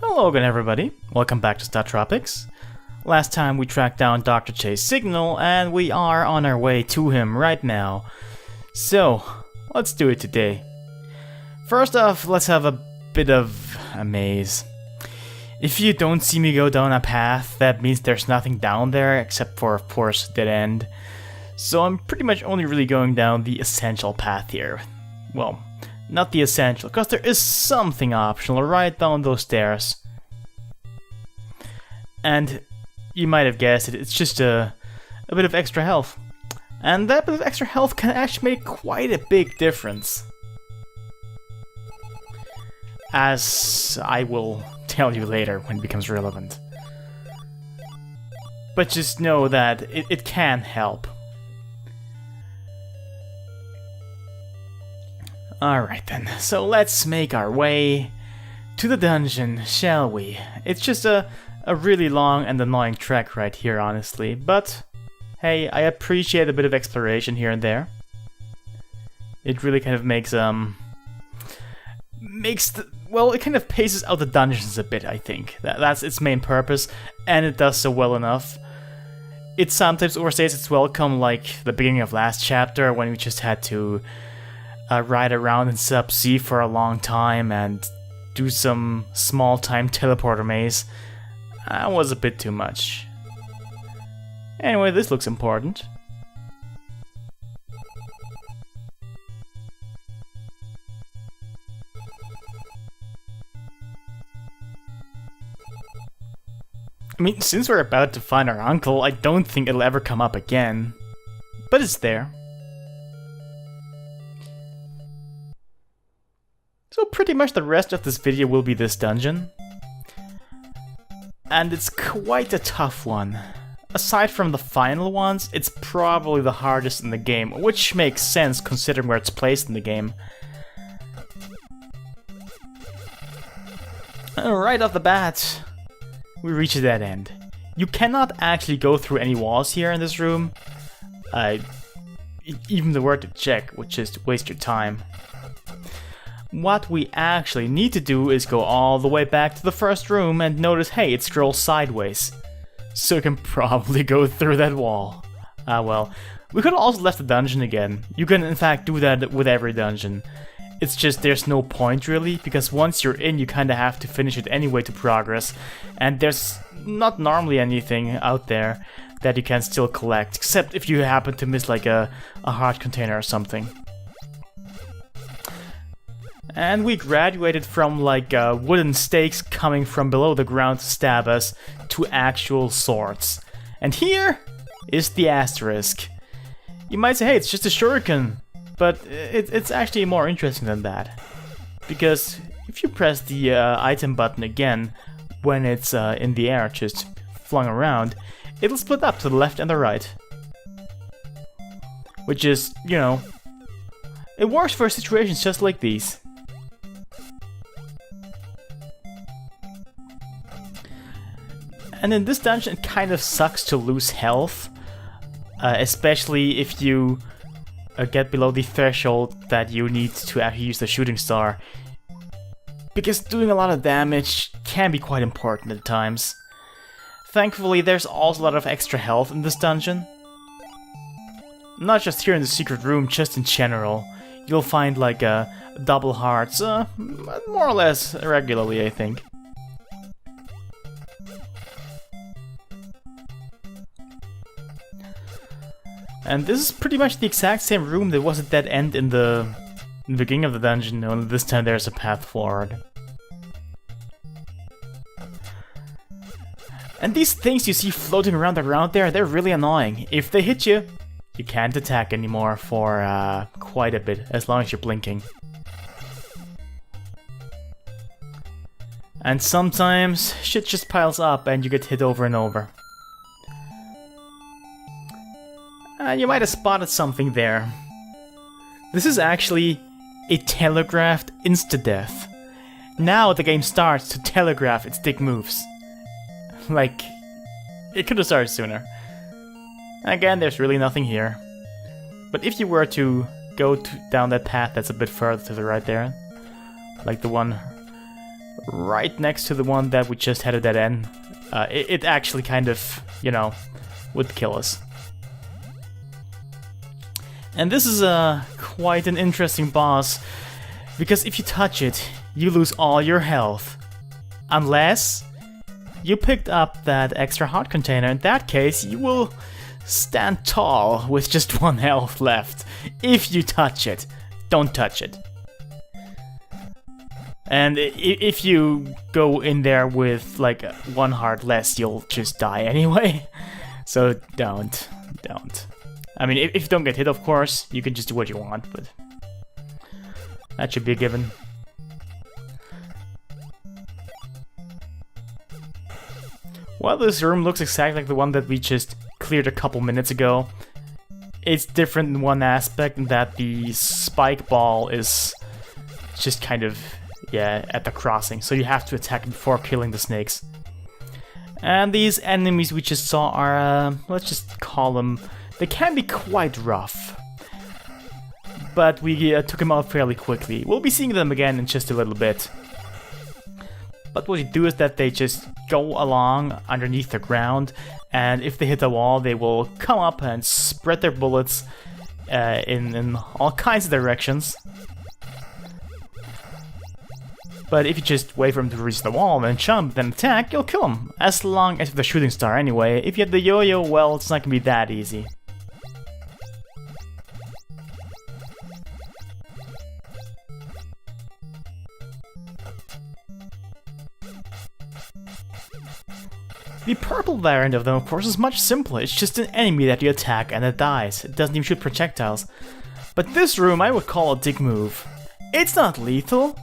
Hello again, everybody. Welcome back to Startropics. Last time we tracked down Dr. Ch's signal, and we are on our way to him right now. So, let's do it today. First off, let's have a bit of a maze. If you don't see me go down a path, that means there's nothing down there, except for, of course, dead end. So I'm pretty much only really going down the essential path here. Well, not the essential, because there is something optional right down those stairs. And you might have guessed it, it's just a bit of extra health. And that bit of extra health can actually make quite a big difference. As I will tell you later when it becomes relevant. But just know that it can help. Alright then, so let's make our way to the dungeon, shall we? It's just a really long and annoying trek right here, honestly, but hey, I appreciate a bit of exploration here and there. It really kind of makes well, it kind of paces out the dungeons a bit, I think. That's its main purpose, and it does so well enough. It sometimes overstays its welcome, like the beginning of last chapter, when we just had to ride around in sub-C for a long time and do some small-time teleporter maze. That was a bit too much. Anyway, this looks important. I mean, since we're about to find our uncle, I don't think it'll ever come up again. But it's there. So pretty much the rest of this video will be this dungeon. And it's quite a tough one. Aside from the final ones, it's probably the hardest in the game, which makes sense considering where it's placed in the game. Right off the bat, we reach a dead end. You cannot actually go through any walls here in this room. Even the word to check would just waste your time. What we actually need to do is go all the way back to the first room and notice, hey, it scrolls sideways. So you can probably go through that wall. Ah well, we could have also left the dungeon again. You can in fact do that with every dungeon. It's just there's no point really, because once you're in you kinda have to finish it anyway to progress. And there's not normally anything out there that you can still collect, except if you happen to miss like a heart container or something. And we graduated from like wooden stakes coming from below the ground to stab us to actual swords. And here is the asterisk. You might say, hey, it's just a shuriken, but it's actually more interesting than that. Because if you press the item button again when it's in the air, just flung around, it'll split up to the left and the right. Which is, you know, it works for situations just like these. And in this dungeon it kind of sucks to lose health, especially if you get below the threshold that you need to actually use the shooting star, because doing a lot of damage can be quite important at times. Thankfully there's also a lot of extra health in this dungeon. Not just here in the secret room, just in general. You'll find like double hearts, more or less regularly, I think. And this is pretty much the exact same room that was a dead end in the beginning of the dungeon, only this time there's a path forward. And these things you see floating around there, they're really annoying. If they hit you, you can't attack anymore for quite a bit, as long as you're blinking. And sometimes shit just piles up and you get hit over and over. You might have spotted something there. This is actually a telegraphed insta-death. Now the game starts to telegraph its dick moves. Like, it could have started sooner. Again, there's really nothing here. But if you were to go down that path that's a bit further to the right there, like the one right next to the one that we just had a dead end. It actually kind of, you know, would kill us. And this is quite an interesting boss, because if you touch it, you lose all your health. Unless you picked up that extra heart container. In that case, you will stand tall with just 1 health left. If you touch it, don't touch it. And if you go in there with like 1 heart less, you'll just die anyway. So don't. I mean, if you don't get hit, of course, you can just do what you want, but that should be a given. Well, this room looks exactly like the one that we just cleared a couple minutes ago. It's different in one aspect, in that the spike ball is just kind of, yeah, at the crossing, so you have to attack before killing the snakes. And these enemies we just saw are, let's just call them, they can be quite rough. But we took them out fairly quickly. We'll be seeing them again in just a little bit. But what you do is that they just go along underneath the ground, and if they hit a wall, they will come up and spread their bullets in all kinds of directions. But if you just wait for them to reach the wall, then jump, then attack, you'll kill them. As long as you have the shooting star anyway. If you have the yo-yo, well, it's not gonna be that easy. The purple variant of them, of course, is much simpler. It's just an enemy that you attack and it dies. It doesn't even shoot projectiles. But this room I would call a dick move. It's not lethal,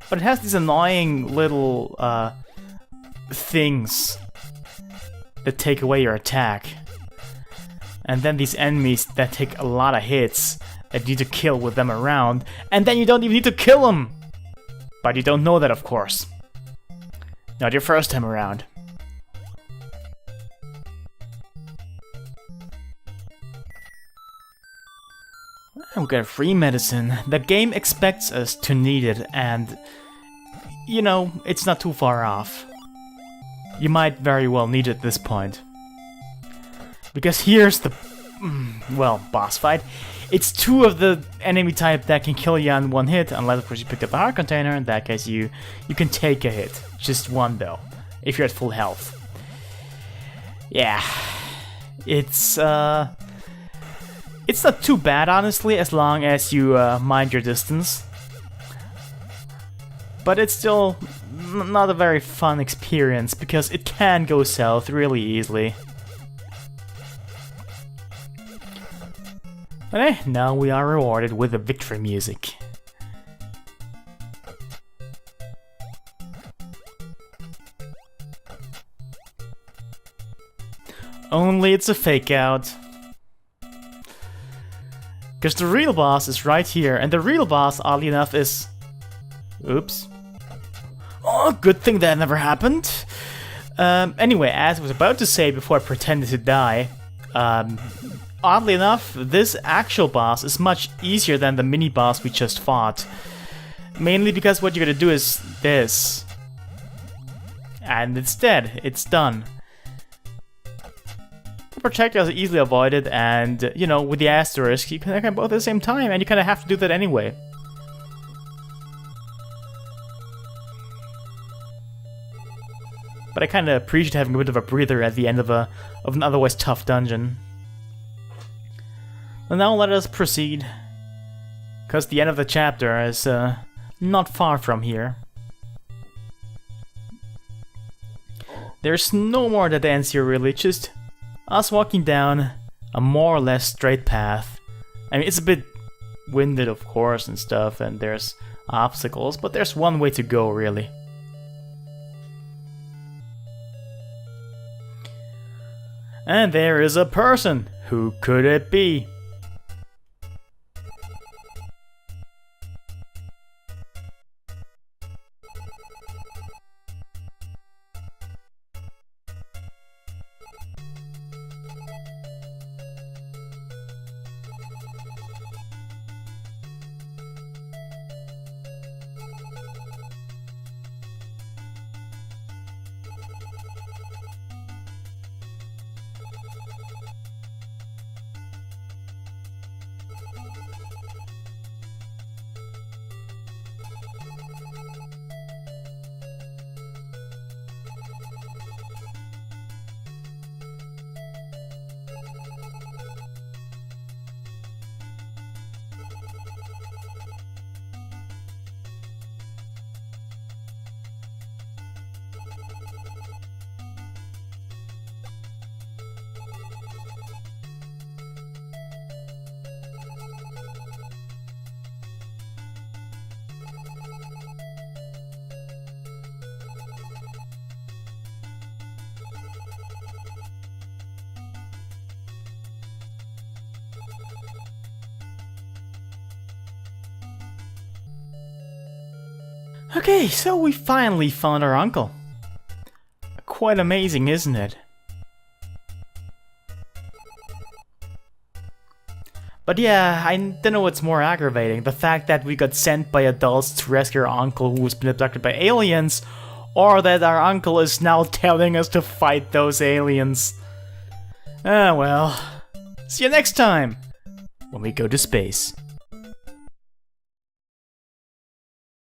but it has these annoying little things that take away your attack. And then these enemies that take a lot of hits that you need to kill with them around, and then you don't even need to kill them! But you don't know that, of course. Not your first time around. We got free medicine. The game expects us to need it, and you know, it's not too far off. You might very well need it at this point. Because here's the, well, boss fight. It's 2 of the enemy type that can kill you on 1 hit, unless of course you picked up the heart container. In that case you can take a hit. Just 1 though, if you're at full health. Yeah, it's not too bad, honestly, as long as you mind your distance. But it's still not a very fun experience, because it can go south really easily. But now we are rewarded with the victory music. Only it's a fake out. Because the real boss is right here, and the real boss, oddly enough, is... Oops. Oh, good thing that never happened. Anyway, as I was about to say before I pretended to die, oddly enough, this actual boss is much easier than the mini-boss we just fought. Mainly because what you're gonna do is this. And it's dead. It's done. Projectiles are easily avoided, and you know, with the asterisk you can attack them both at the same time, and you kind of have to do that anyway. But I kind of appreciate having a bit of a breather at the end of an otherwise tough dungeon. And now let us proceed, because the end of the chapter is not far from here. There's no more that ends here really, just us walking down a more or less straight path. I mean, it's a bit winded, of course, and stuff, and there's obstacles, but there's one way to go, really. And there is a person! Who could it be? Okay, so we finally found our uncle. Quite amazing, isn't it? But yeah, I don't know what's more aggravating. The fact that we got sent by adults to rescue our uncle who was been abducted by aliens, or that our uncle is now telling us to fight those aliens. Ah well. See you next time, when we go to space.